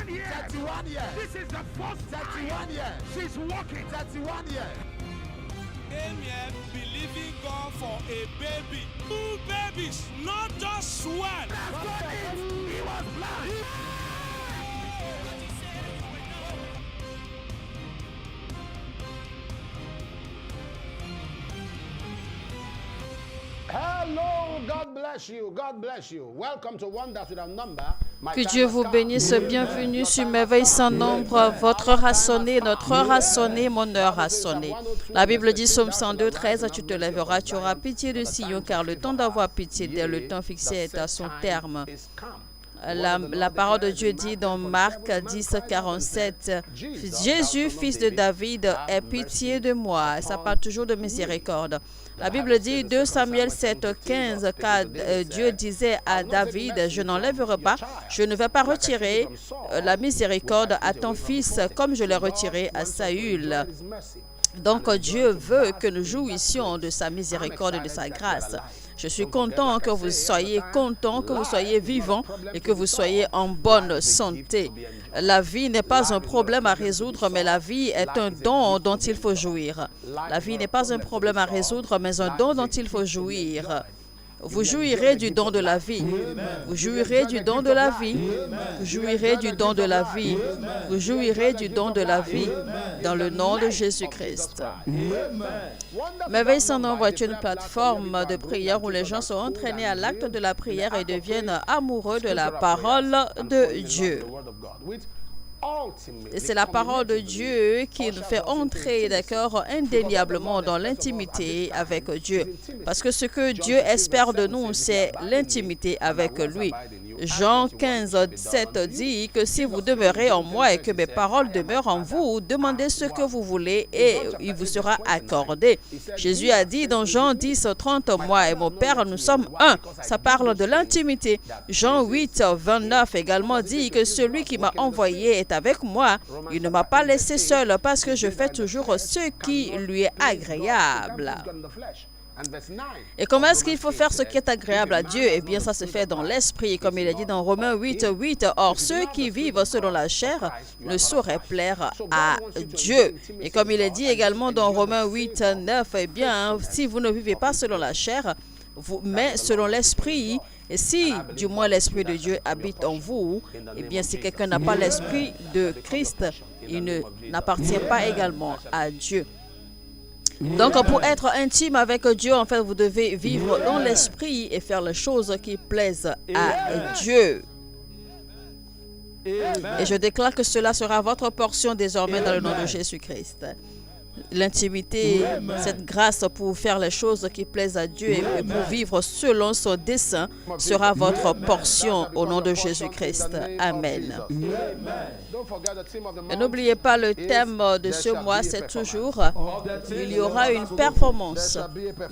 31 years. 31 years. This is the first 31 time years. she's walking. 31 years. Came here believing God for a baby. 2 babies, not just one. He was blind. Hello, God bless you. God bless you. Welcome to Wonders Without Number. Que Dieu vous bénisse. Bienvenue sur Merveille sans nombre. Votre heure a sonné, notre heure a sonné, mon heure a sonné. La Bible dit, Psaume 102, 13, tu te lèveras, tu auras pitié de Sion, car le temps d'avoir pitié dès le temps fixé est à son terme. La parole de Dieu dit dans Marc 10, 47, Jésus, fils de David, aie pitié de moi. Ça parle toujours de miséricorde. La Bible dit 2 Samuel 7, 15, car Dieu disait à David, je n'enlèverai pas, je ne vais pas retirer la miséricorde à ton fils comme je l'ai retiré à Saül. Donc Dieu veut que nous jouissions de sa miséricorde et de sa grâce. Je suis content que vous soyez vivants et que vous soyez en bonne santé. La vie n'est pas un problème à résoudre, mais la vie est un don dont il faut jouir. La vie n'est pas un problème à résoudre, mais un don dont il faut jouir. Vous jouirez du don de la vie. Vous jouirez du don de la vie. Vous jouirez du don de la vie. Vous jouirez du don de la vie dans le nom de Jésus-Christ. Merveille sans nombre est une plateforme de prière où les gens sont entraînés à l'acte de la prière et deviennent amoureux de la parole de Dieu. Et c'est la parole de Dieu qui nous fait entrer, d'accord, indéniablement dans l'intimité avec Dieu. Parce que ce que Dieu espère de nous, c'est l'intimité avec lui. Jean 15, 7 dit que si vous demeurez en moi et que mes paroles demeurent en vous, demandez ce que vous voulez et il vous sera accordé. Jésus a dit dans Jean 10, 30, moi et mon Père, nous sommes un. Ça parle de l'intimité. Jean 8, 29 également dit que celui qui m'a envoyé est avec moi. Il ne m'a pas laissé seul parce que je fais toujours ce qui lui est agréable. Et comment est-ce qu'il faut faire ce qui est agréable à Dieu? Eh bien, ça se fait dans l'esprit, comme il est dit dans Romains 8, 8. Or, ceux qui vivent selon la chair ne sauraient plaire à Dieu. Et comme il est dit également dans Romains 8, 9, eh bien, si vous ne vivez pas selon la chair, mais selon l'esprit, et si du moins l'esprit de Dieu habite en vous, eh bien, si quelqu'un n'a pas l'esprit de Christ, il n'appartient pas également à Dieu. Donc, pour être intime avec Dieu, en fait, vous devez vivre dans l'esprit et faire les choses qui plaisent à Dieu. Et je déclare que cela sera votre portion désormais dans le nom de Jésus-Christ. L'intimité, cette grâce pour faire les choses qui plaisent à Dieu et pour vivre selon son dessein sera votre portion au nom de Jésus-Christ. Amen. Et n'oubliez pas, le thème de ce mois, c'est toujours il y aura une performance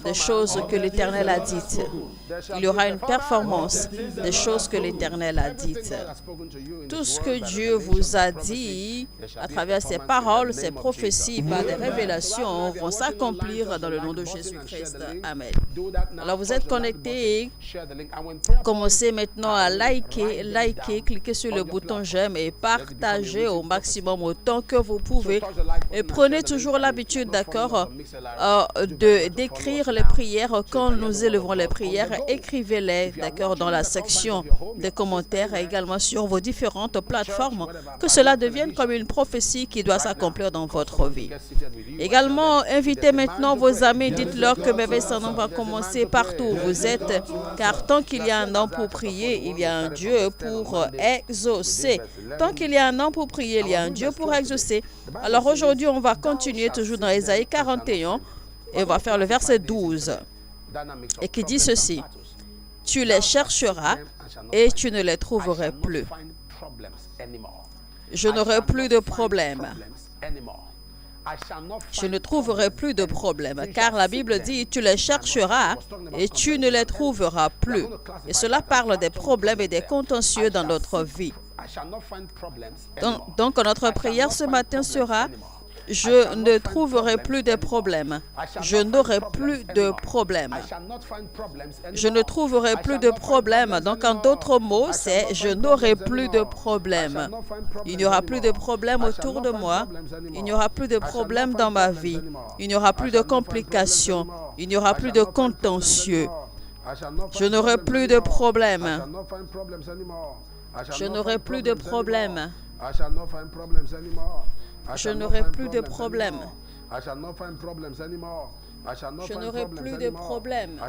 des choses que l'Éternel a dites. Il y aura une performance des choses que l'Éternel a dites. Tout ce que Dieu vous a dit à travers ses paroles, ses prophéties, par des révélations vont s'accomplir dans le nom de Jésus-Christ. Amen. Alors vous êtes connectés. Commencez maintenant à liker, cliquez sur le bouton j'aime et partagez au maximum autant que vous pouvez. Et prenez toujours l'habitude, d'accord, d'écrire les prières. Quand nous élevons les prières, écrivez-les, d'accord, dans la section des commentaires et également sur vos différentes plateformes. Que cela devienne comme une prophétie qui doit s'accomplir dans votre vie. Également, invitez maintenant vos amis. Dites-leur que Merveille sans nombre va commencer partout où vous êtes. Car tant qu'il y a un homme pour prier, il y a un Dieu pour exaucer. Tant qu'il y a un homme pour prier, il y a un Dieu pour exaucer. Alors aujourd'hui, on va continuer toujours dans Ésaïe 41 et on va faire le verset 12. Et qui dit ceci. Tu les chercheras et tu ne les trouveras plus. Je n'aurai plus de problème. Je ne trouverai plus de problème, car la Bible dit, tu les chercheras et tu ne les trouveras plus. Et cela parle des problèmes et des contentieux dans notre vie. Donc notre prière ce matin sera, Je ne trouverai plus de problèmes. Je n'aurai plus de problèmes. Je ne trouverai plus de problèmes. Donc, en d'autres mots, c'est je n'aurai plus de problèmes. Il n'y aura plus de problèmes autour de moi. Il n'y aura plus de problèmes dans ma vie. Il n'y aura plus de complications. Il n'y aura plus de contentieux. Je n'aurai plus de problèmes. Je n'aurai plus de problèmes. Je n'aurai plus de problèmes. Je n'aurai plus de problèmes. Je n'aurai plus de problèmes.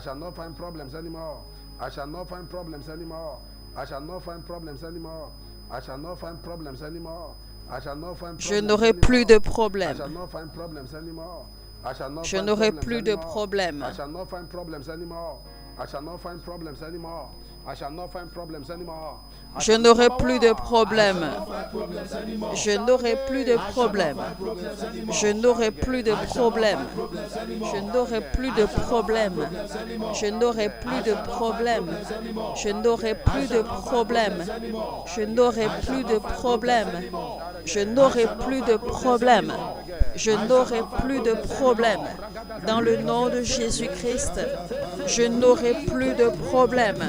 Je n'aurai plus de problèmes. Je n'aurai plus de problèmes. Je n'aurai plus de problèmes. Je n'aurai plus de problèmes. Je n'aurai plus de problèmes. Je n'aurai plus de problèmes. Je n'aurai plus de problèmes. Je n'aurai plus de problèmes. Je n'aurai plus de problèmes. Je n'aurai plus de problèmes. Dans le nom de Jésus-Christ, je n'aurai plus de problèmes.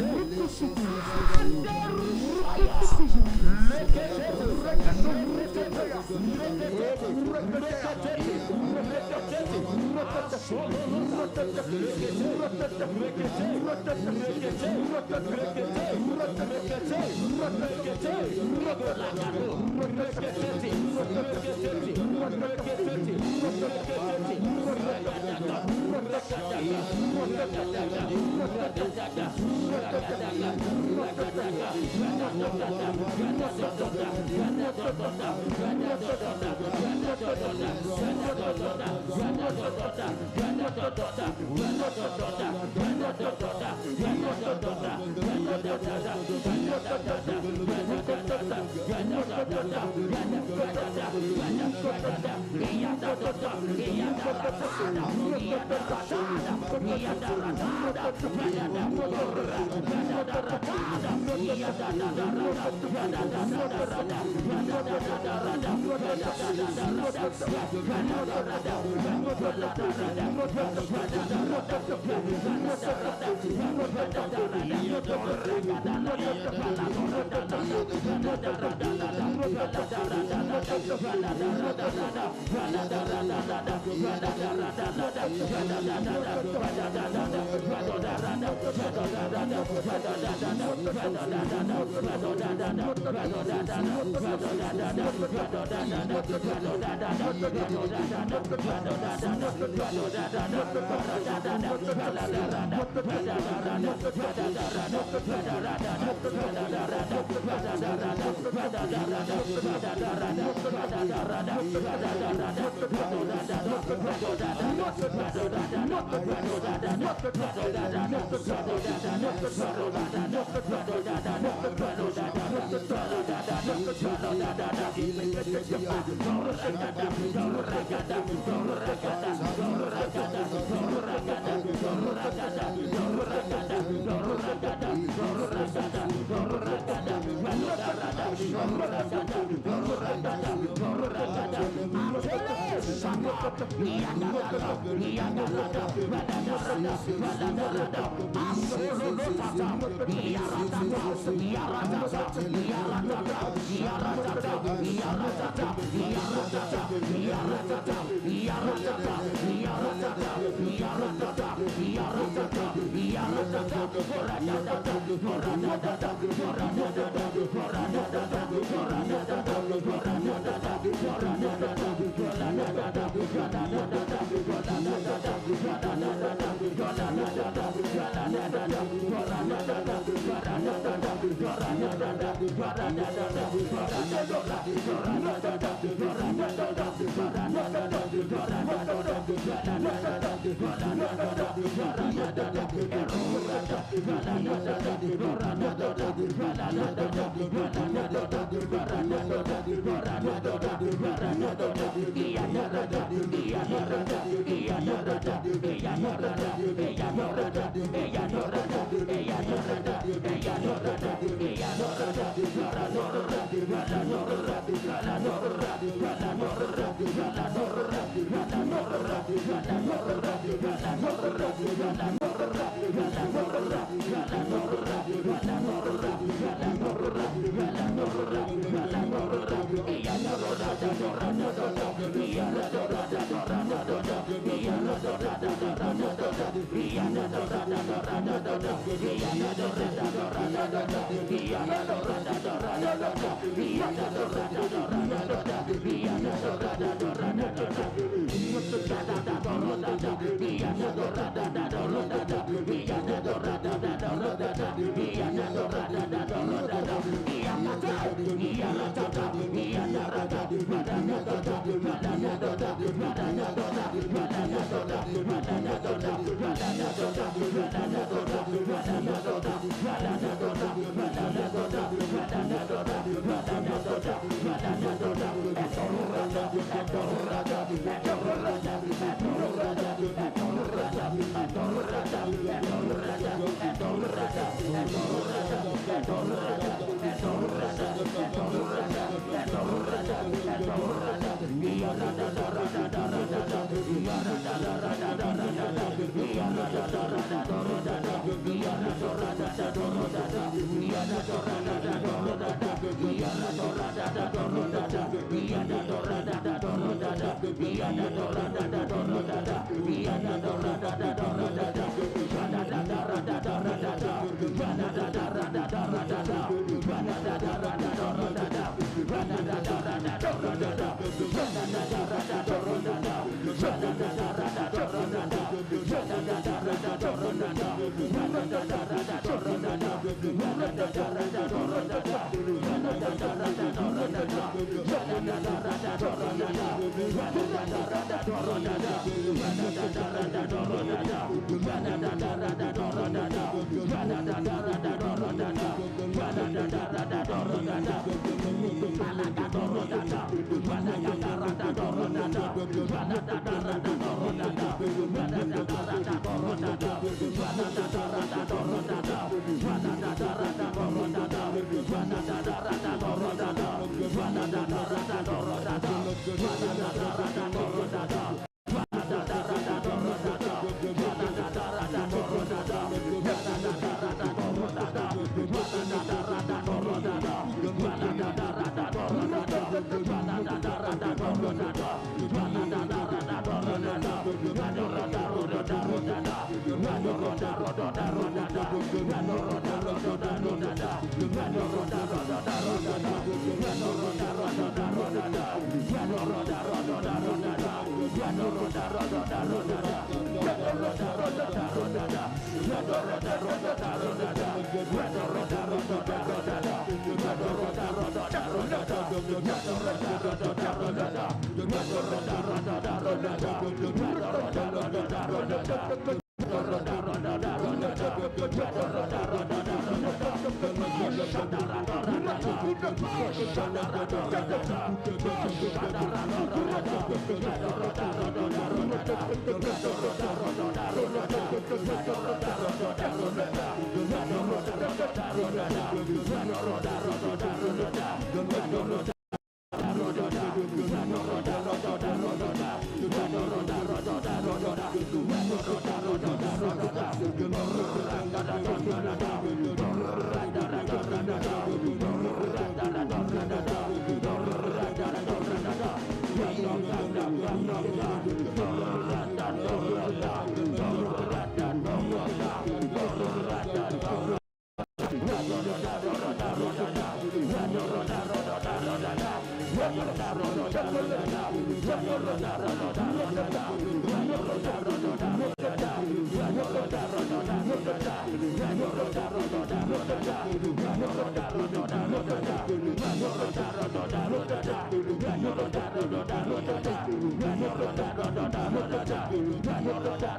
Roda,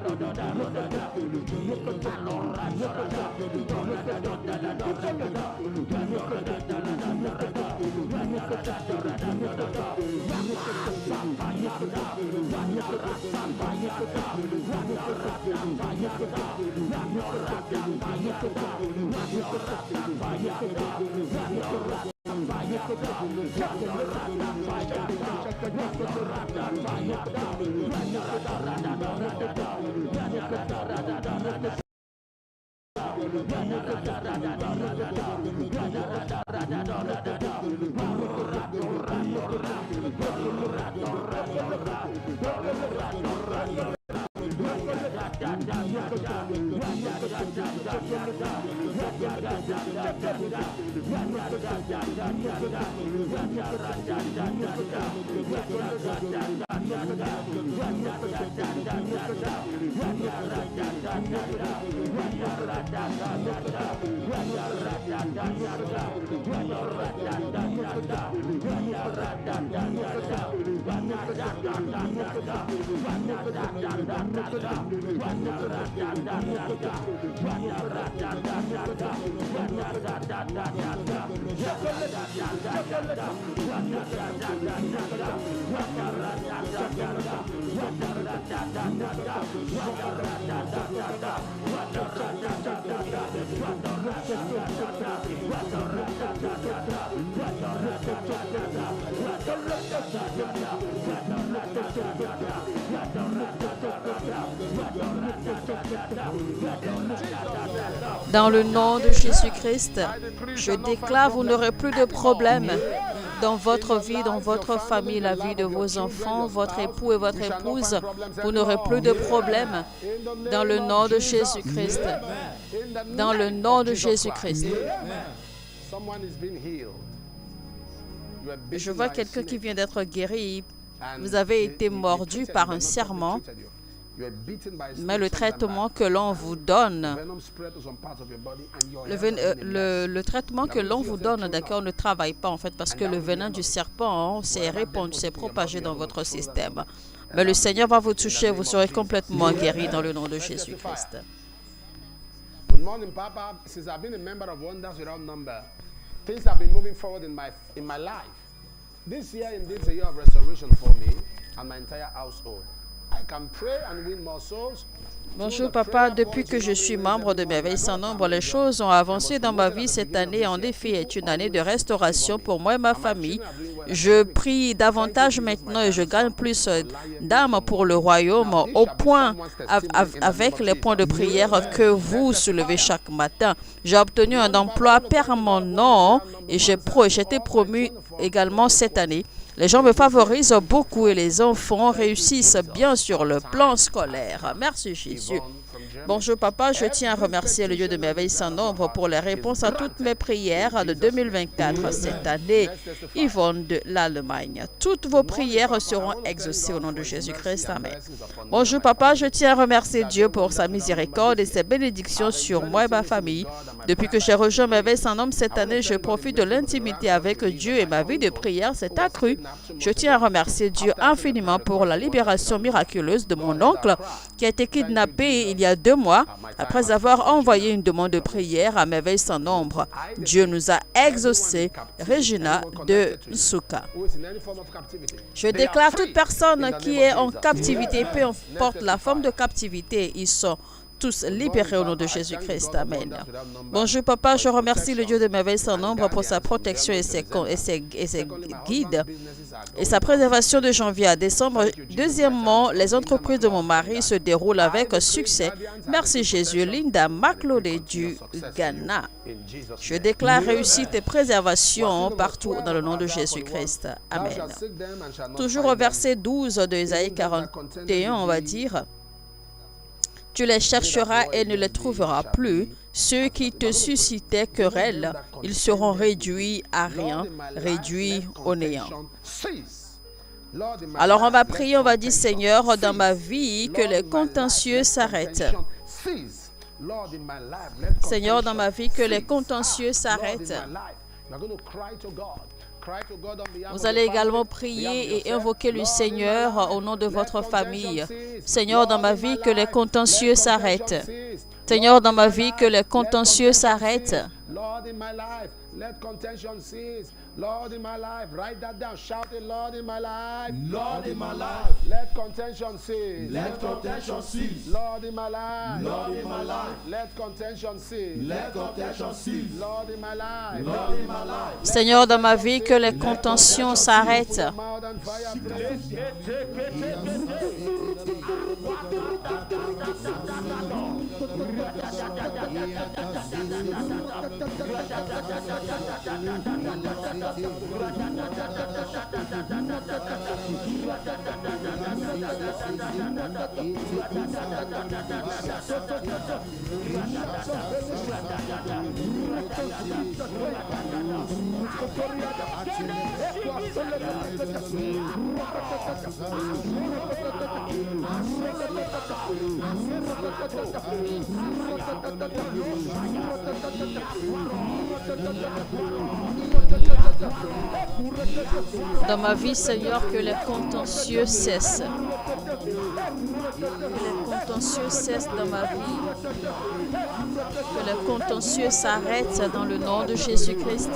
Dans le nom de Jésus-Christ, je déclare, vous n'aurez plus de problèmes dans votre vie, dans votre famille, la vie de vos enfants, votre époux et votre épouse. Vous n'aurez plus de problèmes dans le nom de Jésus-Christ. Dans le nom de Jésus-Christ. Je vois quelqu'un qui vient d'être guéri. Vous avez été mordu par un serment, mais le traitement que l'on vous donne, le traitement que l'on vous donne, d'accord, ne travaille pas en fait parce que le venin du serpent s'est répandu, s'est propagé dans votre système. Mais le Seigneur va vous toucher, vous serez complètement guéri dans le nom de Jésus-Christ. Good morning, Papa. Since I've been a member of Wonders Without Number, things have been moving forward in my life. This year indeed is a year of restoration for me and my entire household. I can pray and win more souls. Bonjour papa, depuis que je suis membre de Merveilles sans nombre, les choses ont avancé dans ma vie cette année. En effet, est une année de restauration pour moi et ma famille. Je prie davantage maintenant et je gagne plus d'âmes pour le royaume au point, avec les points de prière que vous soulevez chaque matin. J'ai obtenu un emploi permanent et j'ai été promu également cette année. Les gens me favorisent beaucoup et les enfants réussissent bien sur le plan scolaire. Merci Jésus. Bonjour papa, je tiens à remercier le Dieu de merveilles sans nombre pour les réponses à toutes mes prières de 2024 cette année. Yvonne de l'Allemagne. Toutes vos prières seront exaucées au nom de Jésus-Christ. Amen. Bonjour papa, je tiens à remercier Dieu pour sa miséricorde et ses bénédictions sur moi et ma famille. Depuis que j'ai rejoint Merveilles sans nombre cette année, je profite de l'intimité avec Dieu et ma vie de prière s'est accrue. Je tiens à remercier Dieu infiniment pour la libération miraculeuse de mon oncle qui a été kidnappé il y a 2 mois après avoir envoyé une demande de prière à Merveilles sans nombre. Dieu nous a exaucés. Regina de Souka. Je déclare toute personne qui est en captivité, peu importe la forme de captivité, ils sont tous libérés au nom de Jésus-Christ. Amen. Bonjour papa, je remercie le Dieu de merveilles sans nombre pour sa protection et ses guides et sa préservation de janvier à décembre. Deuxièmement, les entreprises de mon mari se déroulent avec succès. Merci Jésus. Linda McLauday du Ghana. Je déclare réussite et préservation partout dans le nom de Jésus-Christ. Amen. Toujours au verset 12 de Isaïe 41, on va dire: tu les chercheras et ne les trouveras plus. Ceux qui te suscitaient querelle, ils seront réduits à rien, réduits au néant. Alors on va prier, on va dire: Seigneur, dans ma vie, que les contentieux s'arrêtent. Seigneur, dans ma vie, que les contentieux s'arrêtent. Vous allez également prier et invoquer le Seigneur au nom de votre famille. Seigneur, dans ma vie, que les contentieux s'arrêtent. Seigneur, dans ma vie, que les contentieux s'arrêtent. Lord, in my life, let contention cease. Lord, in my life, write that down. Shout it, Lord, in my life. Lord, in my life, Let contention cease. let contention cease. Lord, in my life. Lord, in my life, Let contention cease. let contention cease. Lord, in my life. Lord, in my life, Seigneur, dans ma vie, que les contentions s'arrêtent. Mouth and fire, please. Dans ma vie, Seigneur, que les contentieux cessent. Que les contentieux cessent dans ma vie. Que les contentieux s'arrêtent dans le nom de Jésus-Christ.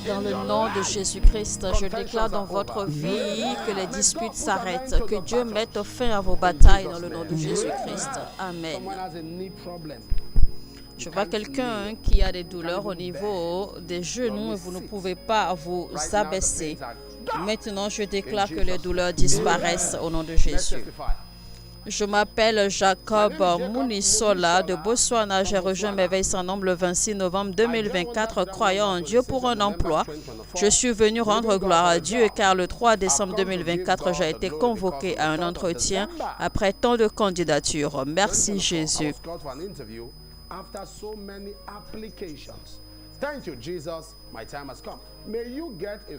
Dans le nom de Jésus-Christ, je déclare dans votre vie que les disputes s'arrêtent, que Dieu mette fin à vos batailles dans le nom de Jésus-Christ. Amen. Je vois quelqu'un qui a des douleurs au niveau des genoux et vous ne pouvez pas vous abaisser. Maintenant, je déclare que les douleurs disparaissent au nom de Jésus. Je m'appelle Jacob Munisola de Botswana. J'ai rejoint Merveille sans nombre le 26 novembre 2024, croyant en Dieu pour un emploi. Je suis venu rendre gloire à Dieu car le 3 décembre 2024, j'ai été convoqué à un entretien après tant de candidatures. Merci Jésus.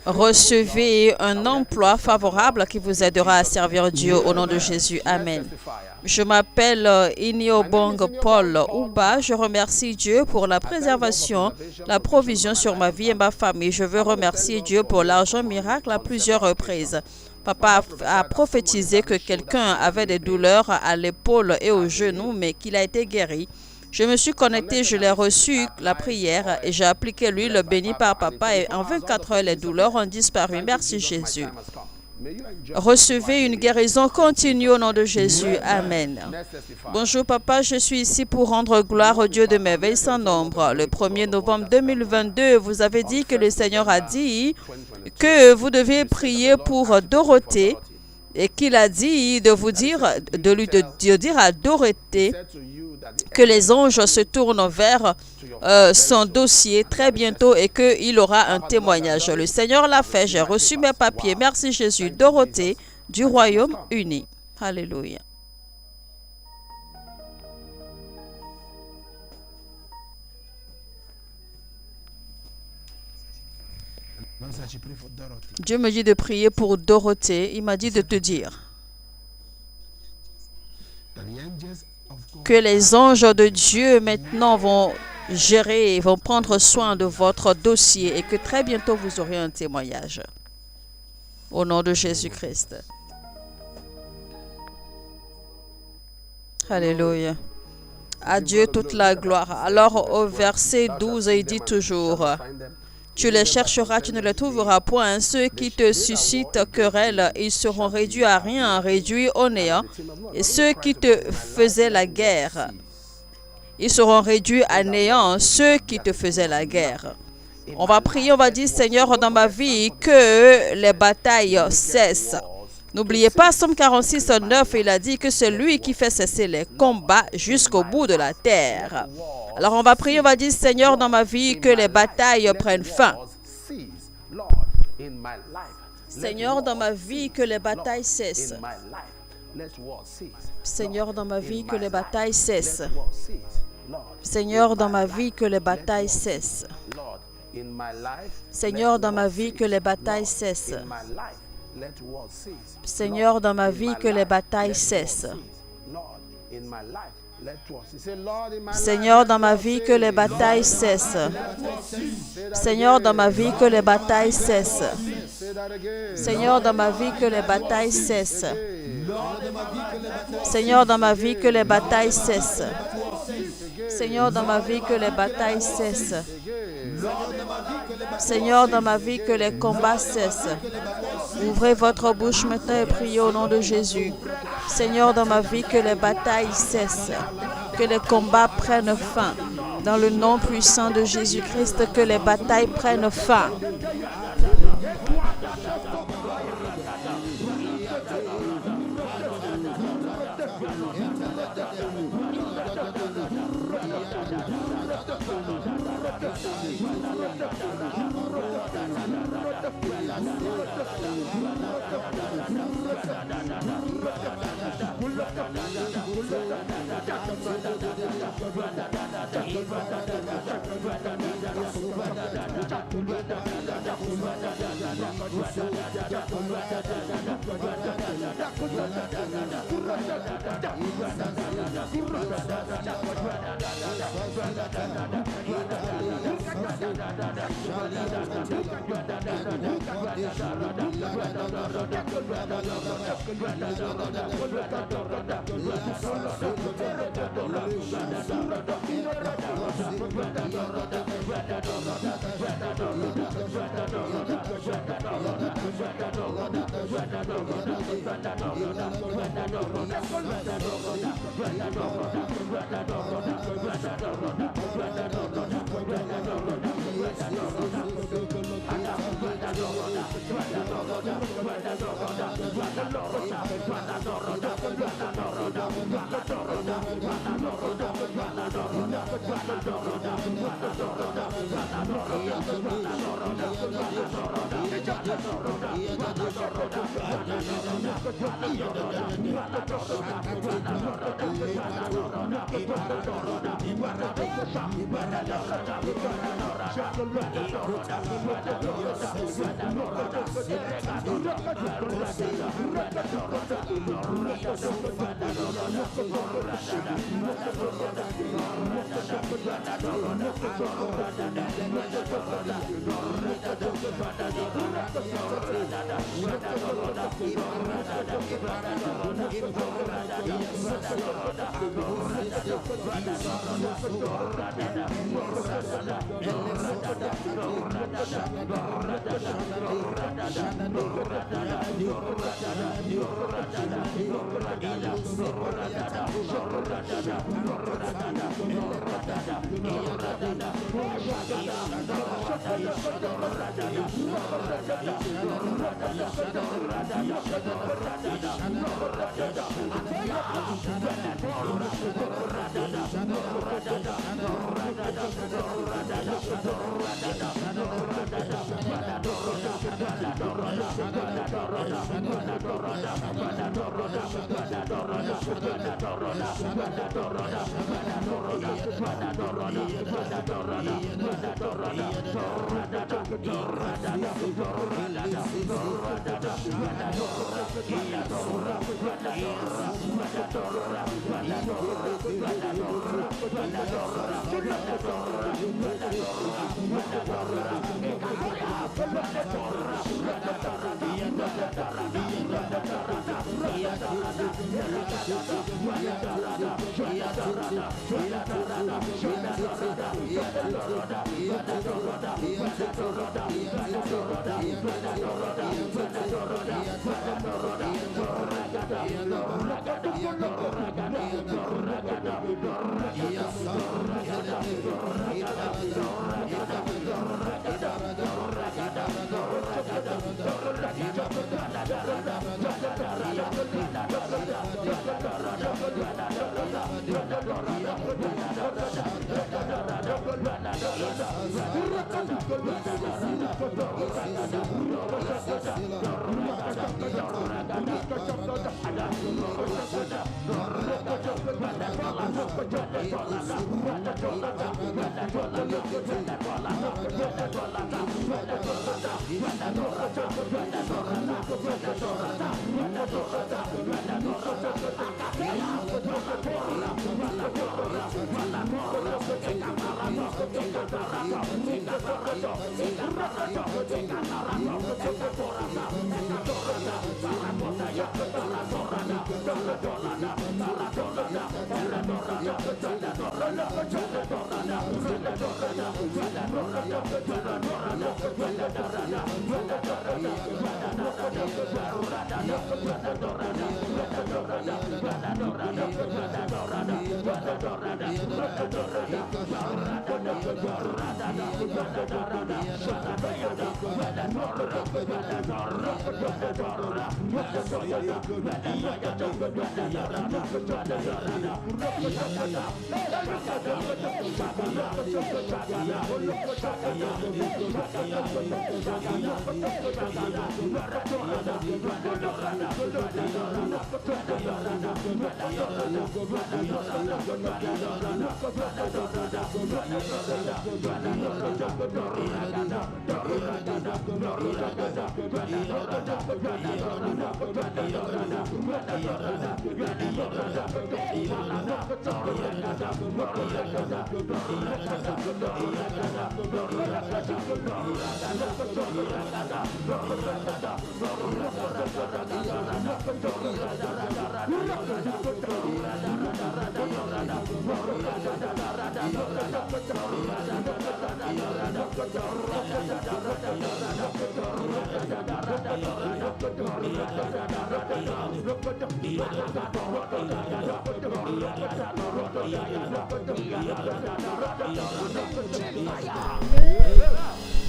Recevez un emploi favorable qui vous aidera à servir Dieu au nom de Jésus. Amen. Je m'appelle Iniobong Paul Ouba. Je remercie Dieu pour la préservation, la provision sur ma vie et ma famille. Je veux remercier Dieu pour l'argent miracle à plusieurs reprises. Papa a prophétisé que quelqu'un avait des douleurs à l'épaule et au genou, mais qu'il a été guéri. Je me suis connecté, je l'ai reçu, la prière, et j'ai appliqué l'huile bénie par Papa, et en 24 heures, les douleurs ont disparu. Merci Jésus. Recevez une guérison continue au nom de Jésus. Amen. Bonjour Papa, je suis ici pour rendre gloire au Dieu de merveilles sans nombre. Le 1er novembre 2022, vous avez dit que le Seigneur a dit que vous devez prier pour Dorothée et qu'il a dit de vous dire, de dire à Dorothée que les anges se tournent vers son dossier très bientôt et qu'il aura un témoignage. Le Seigneur l'a fait, j'ai reçu mes papiers. Merci Jésus. Dorothée du Royaume-Uni. Alléluia. Dieu me dit de prier pour Dorothée. Il m'a dit de te dire que les anges de Dieu maintenant vont gérer, vont prendre soin de votre dossier et que très bientôt vous aurez un témoignage. Au nom de Jésus-Christ. Alléluia. À Dieu toute la gloire. Alors au verset 12, il dit toujours: tu les chercheras, tu ne les trouveras point. Ceux qui te suscitent querelle, ils seront réduits à rien, réduits au néant. Et ceux qui te faisaient la guerre, ils seront réduits à néant, ceux qui te faisaient la guerre. On va prier, on va dire: Seigneur, dans ma vie, que les batailles cessent, N'oubliez pas, Somme 46, 9, il a dit que c'est lui qui fait cesser les combats jusqu'au bout de la terre. Alors on va prier, on va dire, Seigneur, dans ma vie, que les batailles prennent fin. Seigneur, dans ma vie, que les batailles cessent. Seigneur, dans ma vie, que les batailles cessent. Seigneur, dans ma vie, que les batailles cessent. Seigneur, dans ma vie, que les batailles cessent. Seigneur, dans ma vie, que les batailles cessent. Seigneur, dans ma vie, que les batailles cessent. Seigneur, dans ma vie, que les batailles cessent. Seigneur, dans ma vie, que les batailles cessent. Seigneur, dans ma vie, que les batailles cessent. Seigneur, dans ma vie, que les batailles cessent. Seigneur, dans ma vie, que les combats cessent. Ouvrez votre bouche maintenant et priez au nom de Jésus. Seigneur, dans ma vie, que les batailles cessent. Que les combats prennent fin. Dans le nom puissant de Jésus-Christ, que les batailles prennent fin.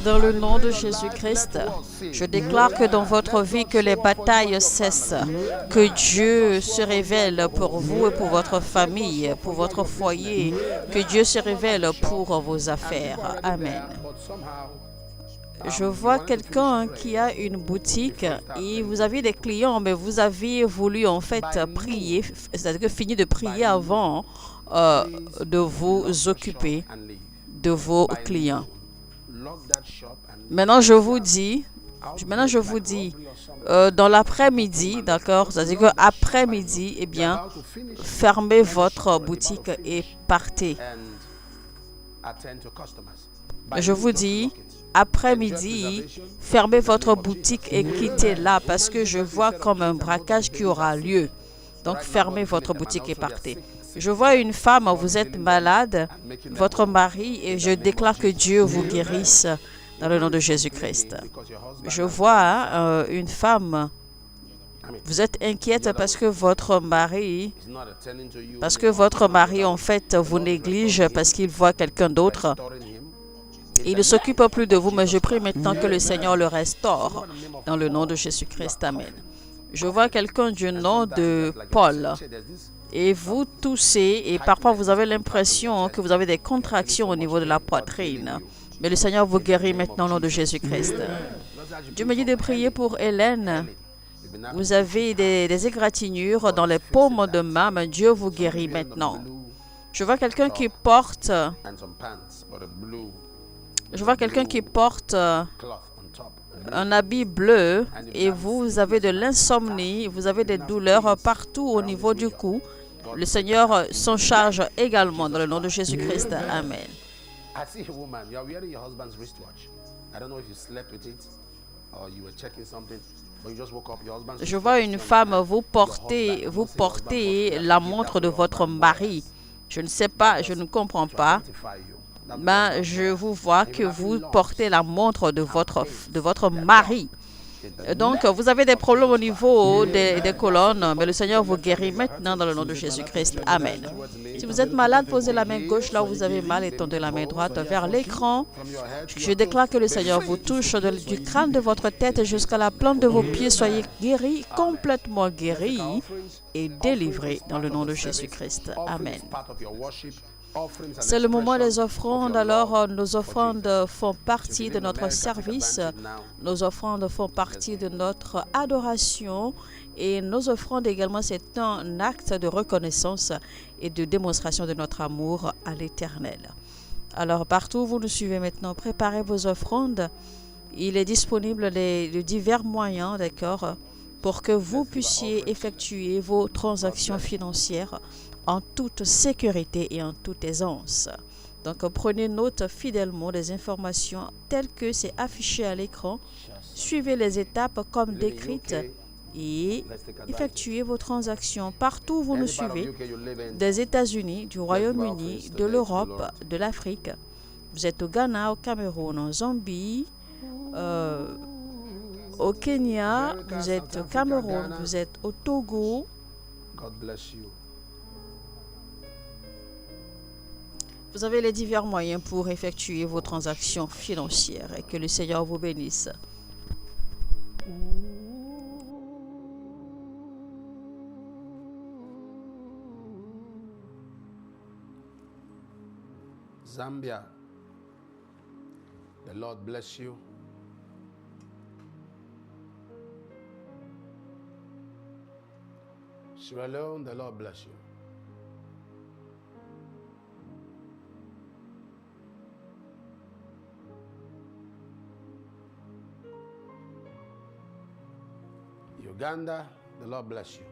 Dans le nom de Jésus-Christ, je déclare que dans votre vie, que les batailles cessent, que Dieu se révèle pour vous et pour votre famille, pour votre foyer, que Dieu se révèle pour vos affaires. Amen. Je vois quelqu'un qui a une boutique et vous aviez des clients, mais vous avez voulu en fait prier, c'est-à-dire que finir de prier avant de vous occuper de vos clients. Maintenant, je vous dis, dans l'après-midi, d'accord, c'est-à-dire qu'après-midi, eh bien, fermez votre boutique et partez. Je vous dis, après-midi, fermez votre boutique et quittez-la parce que je vois comme un braquage qui aura lieu. Donc, fermez votre boutique et partez. Je vois une femme, vous êtes malade, votre mari, et je déclare que Dieu vous guérisse dans le nom de Jésus-Christ. Je vois une femme, vous êtes inquiète parce que votre mari, en fait, vous néglige parce qu'il voit quelqu'un d'autre. Il ne s'occupe plus de vous, mais je prie maintenant que le Seigneur le restaure dans le nom de Jésus-Christ. Amen. Je vois quelqu'un du nom de Paul. Et vous toussez et parfois vous avez l'impression que vous avez des contractions au niveau de la poitrine. Mais le Seigneur vous guérit maintenant au nom de Jésus-Christ. Dieu me dit de prier pour Hélène. Vous avez des égratignures dans les paumes de main, mais Dieu vous guérit maintenant. Je vois quelqu'un qui porte un habit bleu et vous avez de l'insomnie, vous avez des douleurs partout au niveau du cou. Le Seigneur s'en charge également dans le nom de Jésus-Christ. Amen. Je vois une femme, vous portez la montre de votre mari. Je ne sais pas, je ne comprends pas. Mais je vous vois que vous portez la montre de votre mari. Donc, vous avez des problèmes au niveau des colonnes, mais le Seigneur vous guérit maintenant dans le nom de Jésus-Christ. Amen. Si vous êtes malade, posez la main gauche là où vous avez mal et tendez la main droite vers l'écran. Je déclare que le Seigneur vous touche du crâne de votre tête jusqu'à la plante de vos pieds. Soyez guéris, complètement guéris et délivrés dans le nom de Jésus-Christ. Amen. offerings and C'est le moment des expression offrandes. of your Alors, love nos for offrandes Jesus. font partie If de you live in notre America, take service. advantage now. Nos offrandes font partie de notre adoration. Et nos offrandes également, c'est un acte de reconnaissance et de démonstration de notre amour à l'Éternel. Alors, partout où vous nous suivez maintenant, préparez vos offrandes. Il est disponible de divers moyens, d'accord, pour que vous puissiez effectuer vos transactions financières en toute sécurité et en toute aisance. Donc, prenez note fidèlement des informations telles que c'est affiché à l'écran. Suivez les étapes comme décrites et effectuez vos transactions partout où vous nous Any part of suivez, UK you live in, des États-Unis, du Royaume-Uni, de l'Europe, de l'Afrique. Vous êtes au Ghana, au Cameroun, en Zambie, au Kenya, vous êtes au Cameroun, vous êtes au Togo. God bless you. Vous avez les divers moyens pour effectuer vos transactions financières et que le Seigneur vous bénisse. Zambia, the Lord bless you. Sierra Leone, the Lord bless you. Uganda, the Lord bless you.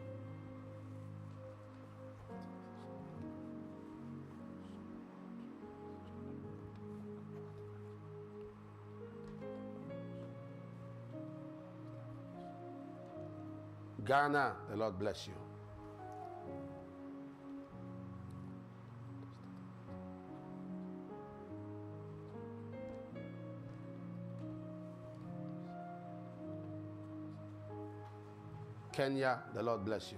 Ghana, the Lord bless you. Kenya, the Lord bless you.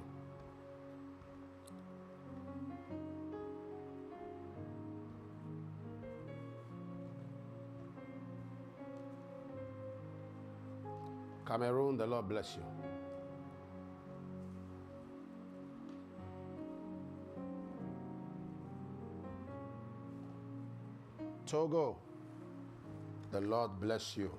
Cameroon, the Lord bless you. Togo, the Lord bless you.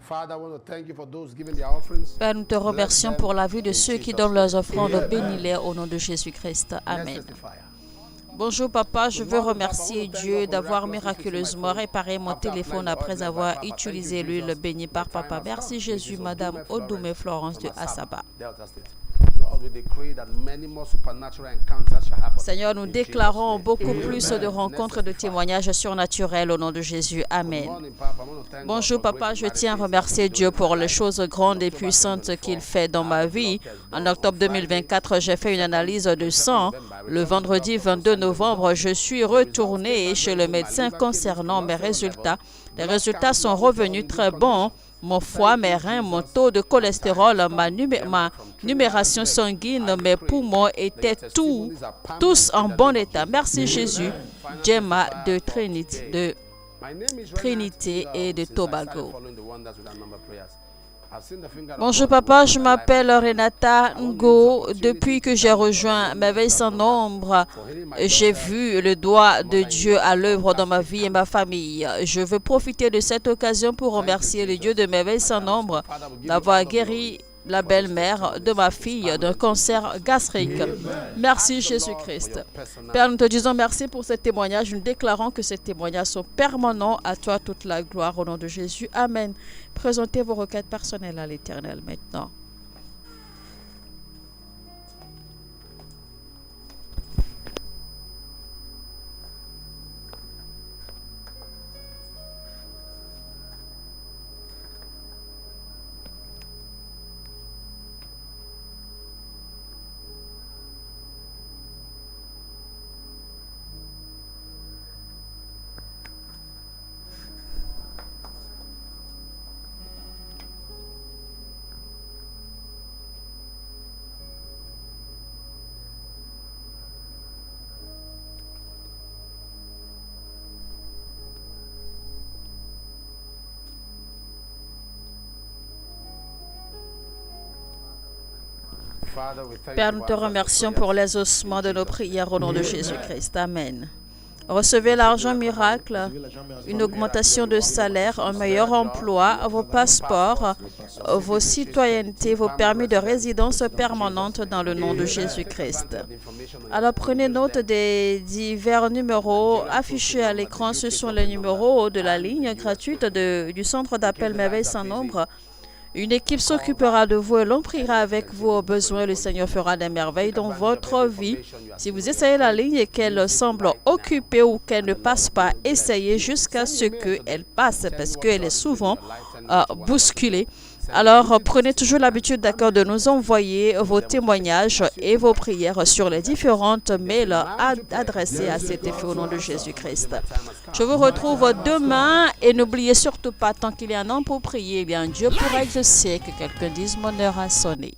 Father, I want to thank you for those giving their offerings. Père, nous te remercions pour la vie de ceux qui donnent leurs offrandes. Bénis-les au nom de Jésus-Christ. Amen. Bonjour papa, je veux remercier Dieu d'avoir miraculeusement réparé mon téléphone après avoir utilisé l'huile bénie par papa. Merci Jésus, Madame Odoumé Florence de Asaba. Seigneur, nous déclarons beaucoup plus de rencontres de témoignages surnaturels au nom de Jésus. Amen. Bonjour papa, je tiens à remercier Dieu pour les choses grandes et puissantes qu'il fait dans ma vie. En octobre 2024, j'ai fait une analyse de sang. Le vendredi 22 novembre, je suis retournée chez le médecin concernant mes résultats. Les résultats sont revenus très bons. Mon foie, mes reins, mon taux de cholestérol, ma numération sanguine, mes poumons étaient tous en bon état. Merci Jésus. Gemma de Trinité et de Tobago. Bonjour papa, je m'appelle Renata Ngo. Depuis que j'ai rejoint Merveille sans nombre, j'ai vu le doigt de Dieu à l'œuvre dans ma vie et ma famille. Je veux profiter de cette occasion pour remercier le Dieu de Merveille sans nombre d'avoir guéri la belle-mère de ma fille d'un cancer gastrique. Merci Jésus-Christ. Père, nous te disons merci pour ce témoignage. Nous déclarons que ces témoignages sont permanents. À toi toute la gloire au nom de Jésus. Amen. Présentez vos requêtes personnelles à l'Éternel maintenant. Père, nous te remercions pour l'exaucement de nos prières au nom de Jésus-Christ. Amen. Recevez l'argent miracle, une augmentation de salaire, un meilleur emploi, vos passeports, vos citoyennetés, vos permis de résidence permanente dans le nom de Jésus-Christ. Alors prenez note des divers numéros affichés à l'écran. Ce sont les numéros de la ligne gratuite du centre d'appel Merveille sans nombre. Une équipe s'occupera de vous et l'on priera avec vous aux besoins. Le Seigneur fera des merveilles dans votre vie. Si vous essayez la ligne et qu'elle semble occupée ou qu'elle ne passe pas, essayez jusqu'à ce qu'elle passe parce qu'elle est souvent bousculée. Alors, prenez toujours l'habitude, d'accord, de nous envoyer vos témoignages et vos prières sur les différentes mails adressés à cet effet au nom de Jésus-Christ. Je vous retrouve demain et n'oubliez surtout pas, tant qu'il y a un homme pour prier, eh bien Dieu pourra exaucer, que quelqu'un dise mon heure a sonné.